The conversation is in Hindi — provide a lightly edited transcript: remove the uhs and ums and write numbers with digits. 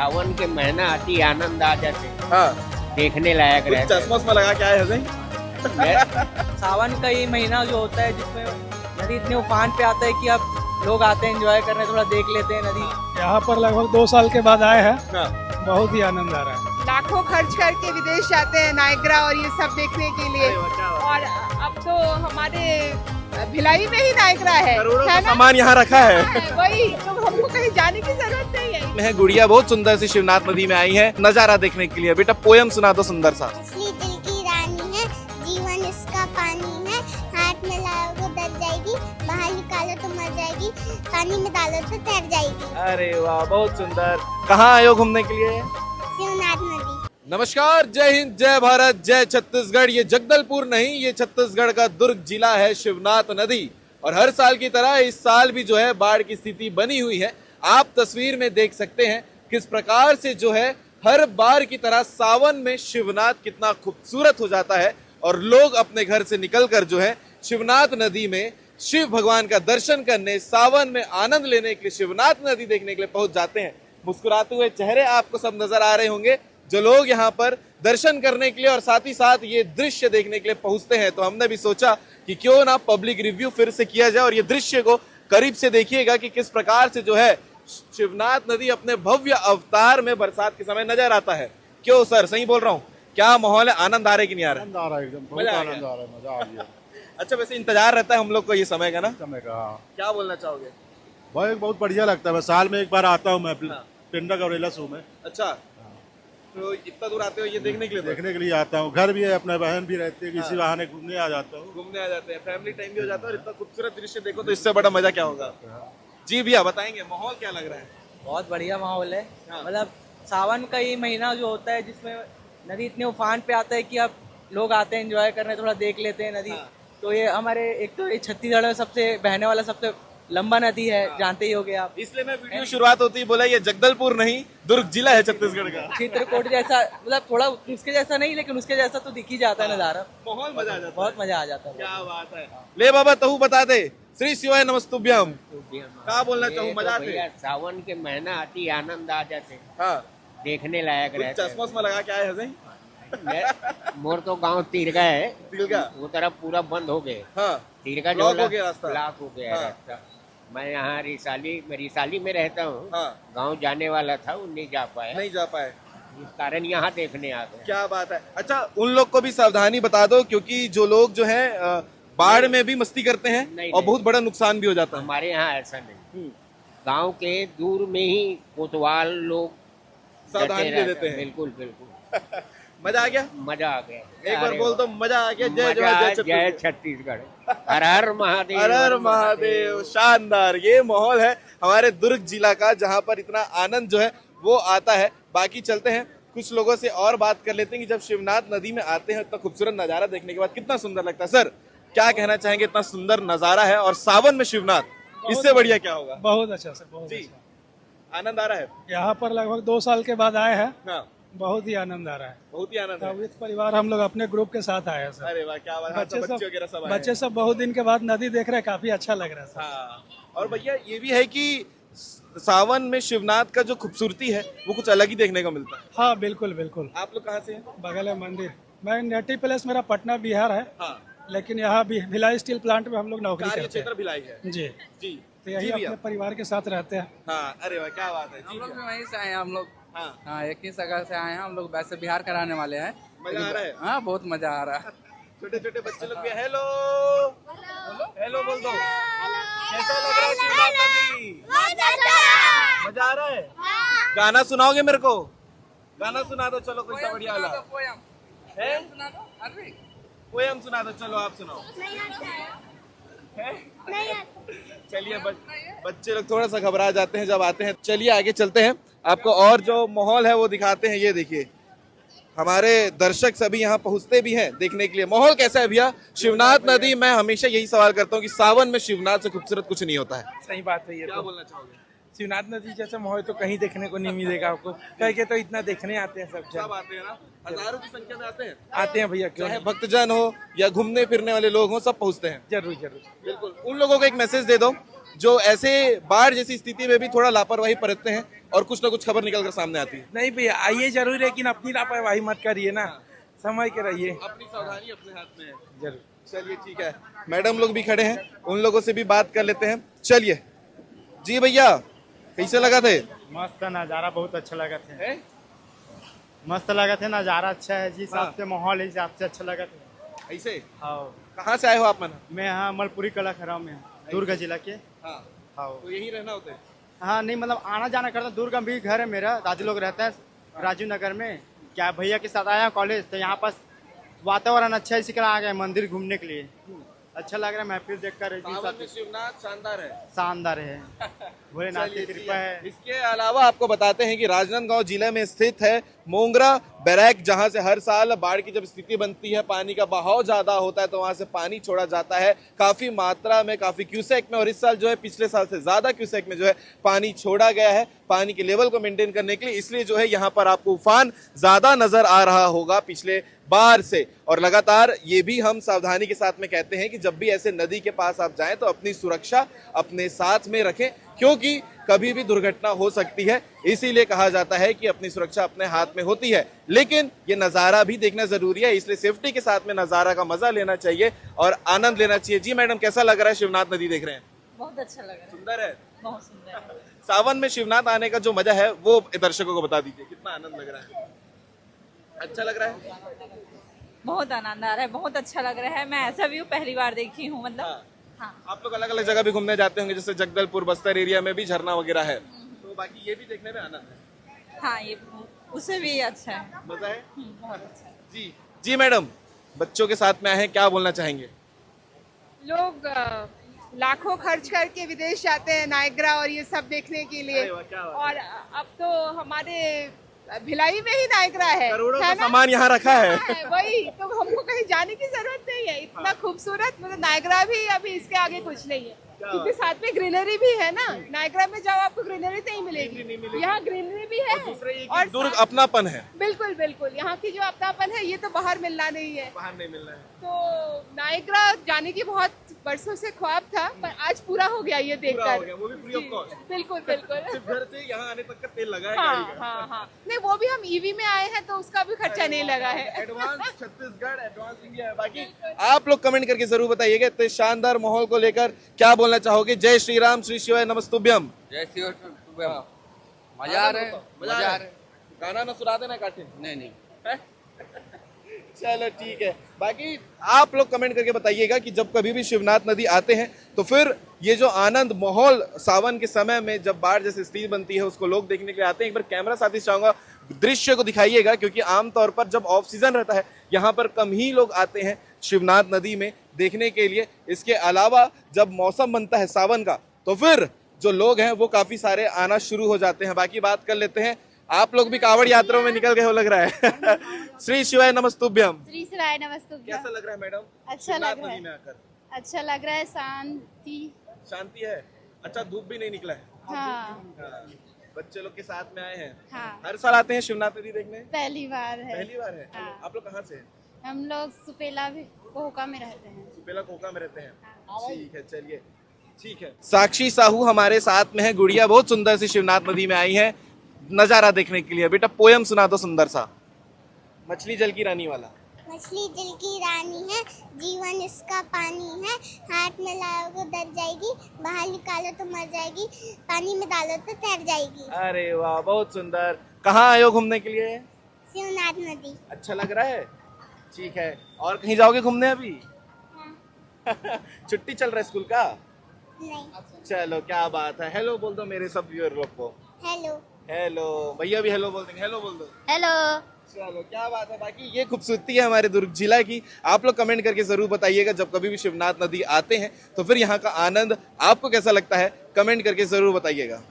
सावन के महीना आती आनंद आ जाते, हाँ देखने लायक कुछ रहता चश्मा उस्मा लगा के आए हैं है। सावन का ये महीना जो होता है जिसमें नदी इतने उफान पे आता है कि अब लोग आते हैं एंजॉय करने, थोड़ा देख लेते हैं नदी। यहाँ पर लगभग 2 साल के बाद आए हैं, हाँ। बहुत ही आनंद आ रहा है। लाखों खर्च करके विदेश जाते हैं नायग्रा और ये सब देखने के लिए, और अब तो हमारे भिलाई में ही नायग्रा है, करोड़ों का है ना? सामान यहाँ रखा है। वही तो, हमको कहीं जाने की जरूरत नहीं है। है गुड़िया बहुत सुंदर सी शिवनाथ नदी में आई है नजारा देखने के लिए। बेटा पोयम सुना दो सुंदर सा। असली दिल की रानी है, जीवन इसका पानी है, हाथ में लाओगे दर जाएगी, बाहर निकालो तो मर जाएगी, पानी में डालो तो तैर जाएगी। अरे वाह बहुत सुंदर। कहाँ आए हो घूमने के लिए? शिवनाथ नदी। नमस्कार, जय हिंद, जय भारत, जय छत्तीसगढ़। ये जगदलपुर नहीं, ये छत्तीसगढ़ का दुर्ग जिला है शिवनाथ नदी। और हर साल की तरह इस साल भी जो है बाढ़ की स्थिति बनी हुई है। आप तस्वीर में देख सकते हैं किस प्रकार से जो है हर बार की तरह सावन में शिवनाथ कितना खूबसूरत हो जाता है और लोग अपने घर से निकलकर जो है शिवनाथ नदी में शिव भगवान का दर्शन करने, सावन में आनंद लेने के लिए शिवनाथ नदी देखने के लिए पहुंच जाते हैं। मुस्कुराते हुए चेहरे आपको सब नजर आ रहे होंगे जो लोग यहाँ पर दर्शन करने के लिए और साथ ही साथ ये दृश्य देखने के लिए पहुंचते हैं। तो हमने भी सोचा कि क्यों ना पब्लिक रिव्यू फिर से किया जाए और ये दृश्य को करीब से देखिएगा कि किस प्रकार से जो है शिवनाथ नदी अपने भव्य अवतार में बरसात के समय नजर आता है। क्यों सर, सही बोल रहा हूँ? क्या माहौल है? आनंद आ रहा है कि नहीं आ रहा? आनंद आ रहा है, एकदम बहुत मजा आ आनंद आ रहा है, मजा आ गया। अच्छा, वैसे इंतजार रहता है हम लोग को ये समय का ना, समय का हाँ। क्या बोलना चाहोगे? भाई बहुत बढ़िया लगता है, साल में एक बार आता हूँ मैं हाँ। पिंडा गौरेला शो में। अच्छा, तो इतना दूर आते हो ये देखने के लिए? देखने के लिए आता हूँ, घर भी है, अपने बहन भी रहती है, हाँ। इसी बहाने घूमने आ जाता हूँ। घूमने आ जाते हैं, फैमिली टाइम भी हो जाता है और इतना खूबसूरत दृश्य देखो तो इससे बड़ा मजा क्या होगा। जी भैया बताएंगे माहौल क्या लग रहा है? बहुत बढ़िया माहौल है। हाँ। मतलब सावन का ये महीना जो होता है जिसमें नदी इतने उफान पे आता है कि अब लोग आते हैं एंजॉय करने, थोड़ा देख लेते हैं नदी। हाँ। तो ये हमारे एक तो ये छत्तीसगढ़ में सबसे बहने वाला सबसे लंबा नदी है, जानते ही होगे आप। इसलिए मैं वीडियो शुरुआत होती ही बोला ये जगदलपुर नहीं दुर्ग जिला है छत्तीसगढ़ का। चित्रकूट जैसा, मतलब थोड़ा उसके जैसा नहीं लेकिन उसके जैसा तो दिख ही जाता है नजारा। माहौल मजा आ जाता है। बहुत मजा आ जाता है। क्या बात है। ले बाबा तहु बता दे। श्री शिवाय नमस्तुभ्यम। क्या बोलना चाहूँ? मजा आते? भैया सावन के महीना आती आनंद आ जाते, हाँ देखने लायक कुछ रहता चश्मा उस्मा लगा के आए हैं? है। मोर तो गांव तिरगा है, दिल का? वो तरफ पूरा बंद हो गए। हाँ तिरगा जो ब्लॉक हो गया रास्ता? ब्लॉक हो गया है हाँ। रास्ता। मैं यहाँ रिसाली में रहता हूँ। हाँ गांव जाने वाला था, वो नहीं जा पाया, नहीं जा पाए। इस कारण यहाँ देखने आ गए। क्या बात है। अच्छा, उन लोग को भी सावधानी बता दो क्योंकि जो लोग जो है बाढ़ में भी मस्ती करते हैं नहीं, और नहीं। बहुत बड़ा नुकसान भी हो जाता है। हमारे यहाँ ऐसा नहीं, गांव के दूर में ही कोतवाल लोग सावधानी डटे दे रहते देते हैं। बिल्कुल बिल्कुल। मजा आ गया? मजा आ गया। एक बार अरे बोल दो मजा आ गया। जय मजा, जय जय छत्तीसगढ़। छत्तीसगढ़, हर हर महादेव, हर हर महादेव। शानदार ये माहौल है हमारे दुर्ग जिला का जहाँ पर इतना आनंद जो है वो आता है। बाकी चलते हैं कुछ लोगों से और बात कर लेते हैं कि जब शिवनाथ नदी में आते हैं इतना खूबसूरत नजारा देखने के बाद कितना सुंदर लगता है। सर क्या कहना चाहेंगे? इतना सुंदर नजारा है और सावन में शिवनाथ, इससे बढ़िया क्या होगा? बहुत अच्छा सर, बहुत जी अच्छा। आनंद आ रहा है। यहाँ पर लगभग 2 साल के बाद आए हैं, हाँ बहुत ही आनंद आ रहा है। बहुत ही आनंद है। विद परिवार हम लोग अपने ग्रुप के साथ आए हैं सर। अरे वाह क्या बात है। अच्छा, बच्चे वगैरह सब आए हैं। बच्चे सब बहुत दिन के बाद नदी देख रहे हैं, काफी अच्छा लग रहा है सर। हाँ और भैया ये भी है कि सावन में शिवनाथ का जो खूबसूरती है वो कुछ अलग ही देखने को मिलता है। हाँ बिल्कुल बिल्कुल। आप लोग कहाँ से हैं? बगल है मंदिर। मैं नेटिव प्लेस मेरा पटना बिहार है, हाँ लेकिन यहाँ भी भिलाई स्टील प्लांट में हम लोग नौकरी कार्य करते क्षेत्र भिलाई है। हैं। जी, जी तो यही जी भैया। अपने परिवार के साथ रहते हैं। हाँ अरे वाह क्या बात है। जी हम लोग भी भैया। वहीं से आए हैं। हम लोग हाँ हाँ एक ही जगह से आए हैं। हम लोग वैसे बिहार का रहने वाले हैं। मजा आ रहा है। हाँ बहुत मजा आ रहा है। छोटे छोटे बच्चे लोग भी हेलो हेलो बोल दो। कैसा लग रहा है शिवनाथ नदी? मजा आ रहा है। गाना सुनाओगे मेरे को? गाना सुना दो चलो कोई सा बढ़िया वाला है। पोयम सुना दो चलो, आप सुनाओ। है? चलिए बच्चे लोग थोड़ा सा घबरा जाते हैं जब आते हैं। चलिए आगे चलते हैं, आपको और जो माहौल है वो दिखाते हैं। ये देखिए हमारे दर्शक सभी यहाँ पहुँचते भी हैं देखने के लिए। माहौल कैसा है भैया शिवनाथ नदी? मैं हमेशा यही सवाल करता हूँ कि सावन में शिवनाथ से खूबसूरत कुछ नहीं होता है। सही बात है ये क्या तो। बोलना चाहोगे? शिवनाथ नदी जैसा माहौल तो कहीं देखने को नहीं मिलेगा आपको, कह के तो इतना देखने आते हैं सब सब जन। आते हैं ना, हजारों की संख्या में आते हैं। आते हैं भैया, क्यों चाहे नहीं? भक्तजन हो या घूमने फिरने वाले लोग हो सब पहुँचते हैं। जरूर जरूर। बिल्कुल। उन लोगों को एक मैसेज दे दो जो ऐसे बाढ़ जैसी स्थिति में भी थोड़ा लापरवाही बरतते हैं और कुछ ना कुछ खबर निकल कर सामने आती है। नहीं भैया आइए जरूर, लेकिन अपनी लापरवाही मत करिए ना, समय के रहिए। अपनी सावधानी अपने हाथ में है। जरूर। चलिए ठीक है, मैडम लोग भी खड़े हैं, उन लोगों से भी बात कर लेते हैं। चलिए जी भैया, कैसे लगा थे? मस्त नज़ारा बहुत अच्छा लगा था। मस्त लगा था, नज़ारा अच्छा है जी, हिसाब से माहौल हिसाब से अच्छा लगा था। ऐसे हाँ, कहाँ से आए हो आप? मना मैं यहाँ मलपुरी कला खराव में, दुर्ग जिला के। हाँ, हाँ तो यही रहना होता है? हाँ, नहीं मतलब आना जाना करता, दुर्ग में भी घर है मेरा, दादी लोग रहता है राजीव नगर में। क्या भैया के साथ आया कॉलेज, तो यहाँ पास वातावरण अच्छा है, इसी कारण आ गए मंदिर घूमने के लिए। अच्छा लग रहा है, महफिल देख कर सावन में शिवनाथ शानदार है। शानदार है, भोलेनाथ की कृपा है। इसके अलावा आपको बताते हैं कि राजनांदगांव जिले में स्थित है मोंगरा बैराक, जहां से हर साल बाढ़ की जब स्थिति बनती है, पानी का बहाव ज्यादा होता है, तो वहां से पानी छोड़ा जाता है काफी मात्रा में, काफी क्यूसेक में। और इस साल जो है पिछले साल से ज्यादा क्यूसेक में जो है पानी छोड़ा गया है पानी के लेवल को मेंटेन करने के लिए। इसलिए जो है यहाँ पर आपको उफान ज्यादा नजर आ रहा होगा पिछले बार से। और लगातार ये भी हम सावधानी के साथ में कहते हैं कि जब भी ऐसे नदी के पास आप जाएं तो अपनी सुरक्षा अपने साथ में रखें, क्योंकि कभी भी दुर्घटना हो सकती है। इसीलिए कहा जाता है कि अपनी सुरक्षा अपने हाथ में होती है, लेकिन ये नज़ारा भी देखना जरूरी है, इसलिए सेफ्टी के साथ में नज़ारा का मजा लेना चाहिए और आनंद लेना चाहिए। जी मैडम, कैसा लग रहा है? शिवनाथ नदी देख रहे हैं, बहुत अच्छा लग रहा है, सुंदर है, बहुत सुंदर है। सावन में शिवनाथ आने का जो मजा है वो दर्शकों को बता दीजिए, कितना आनंद लग रहा है? अच्छा लग रहा है? बहुत आनंद आ रहा है, बहुत अच्छा लग रहा है। मैं ऐसा व्यू पहली बार देखी हूँ, मतलब हाँ। आप लोग अलग अलग जगह भी घूमने जाते होंगे, जैसे जगदलपुर बस्तर एरिया में भी झरना वगैरह है, तो बाकी ये भी देखने में आनंद है। हाँ, ये उससे भी अच्छा है, मजा है। बहुत अच्छा है। जी जी मैडम, बच्चों के साथ में आए हैं, क्या बोलना चाहेंगे? लोग लाखों खर्च करके विदेश जाते हैं नायग्रा और ये सब देखने के लिए, और अब तो हमारे भिलाई में ही नायग्रा है, करोड़ों है का ना? सामान यहाँ रखा है। हाँ, वही तो, हमको कहीं जाने की जरूरत नहीं है। इतना खूबसूरत, मतलब नायग्रा भी अभी इसके आगे कुछ नहीं है, क्योंकि साथ में ग्रीनरी भी है ना। नायग्रा में जाओ आपको ग्रीनरी नहीं मिलेगी, यहाँ ग्रीनरी भी है और दुर्ग अपनापन है। बिल्कुल बिल्कुल, यहाँ की जो अपनापन है ये तो बाहर मिलना नहीं है, बाहर नहीं मिलना है। तो नायग्रा जाने की बहुत बरसों से ख्वाब था, पर आज पूरा हो गया ये देखकर। वो भी फ्री ऑफ कॉस्ट। बिल्कुल बिल्कुल। सिर्फ घर से यहाँ आने तक का तेल लगा है हाँ गाड़ी का। हाँ हाँ, नहीं वो भी हम ईवी में आए हैं तो उसका भी खर्चा नहीं लगा है। एडवांस छत्तीसगढ़, एडवांस इंडिया है। बाकी आप लोग कमेंट करके जरूर बताइएगा इतने शानदार माहौल को लेकर क्या बोलना चाहोगे। जय श्री राम, श्री शिवाय नमस्तुभ्यम। जय श्री मजा आ रहा है, मजा आ रहा है। गाना ना सुना देना काटे। नहीं चलो ठीक है, बाकी आप लोग कमेंट करके बताइएगा कि जब कभी भी शिवनाथ नदी आते हैं तो फिर ये जो आनंद माहौल सावन के समय में जब बाढ़ जैसी स्थिति बनती है उसको लोग देखने के लिए आते हैं। एक बार कैमरा साथी चाहूंगा दृश्य को दिखाइएगा, क्योंकि आमतौर पर जब ऑफ सीजन रहता है यहाँ पर कम ही लोग आते हैं शिवनाथ नदी में देखने के लिए। इसके अलावा जब मौसम बनता है सावन का तो फिर जो लोग हैं वो काफी सारे आना शुरू हो जाते हैं। बाकी बात कर लेते हैं, आप लोग भी कांवड़ यात्रा में निकल गए हो लग रहा है। श्री शिवाय नमस्तुभ्यम। श्री शिवाय नमस्तुभ्यम। कैसा लग रहा है मैडम? अच्छा लग रहा है, में आकर अच्छा लग रहा है, शांति है। अच्छा, धूप भी नहीं निकला है। हाँ, बच्चे लोग के साथ में आए हैं। हाँ, हर साल आते हैं शिवनाथ नदी देखने? पहली बार है। पहली बार है। हाँ। आप लोग कहाँ से हैं? हम लोग सुपेला भी कोहका में रहते हैं। सुपेला कोका में रहते हैं। ठीक है, चलिए ठीक है। साक्षी साहू हमारे साथ में है, गुड़िया बहुत सुंदर सी शिवनाथ नदी में आई है नजारा देखने के लिए। बेटा पोयम सुना दो सुंदर सा। मछली जल की रानी वाला। मछली जल की रानी है, जीवन इसका पानी है, हाथ में लाओगे दब जाएगी, बाहर निकालो तो मर जाएगी, पानी में डालो तो तैर जाएगी। अरे वाह, बहुत सुंदर। कहाँ आए हो घूमने के लिए? शिवनाथ नदी। अच्छा लग रहा है? ठीक है, और कहीं जाओगे घूमने अभी? हाँ। छुट्टी चल रहा है स्कूल का? नहीं। चलो क्या बात है। हेलो बोल दो मेरे सब व्यूअर लोग को। हेलो। हेलो भैया भी हेलो बोल देंगे, हेलो बोल दो। हेलो। चलो क्या बात है। बाकी ये खूबसूरती है हमारे दुर्ग जिला की। आप लोग कमेंट करके जरूर बताइएगा जब कभी भी शिवनाथ नदी आते हैं तो फिर यहाँ का आनंद आपको कैसा लगता है, कमेंट करके जरूर बताइएगा।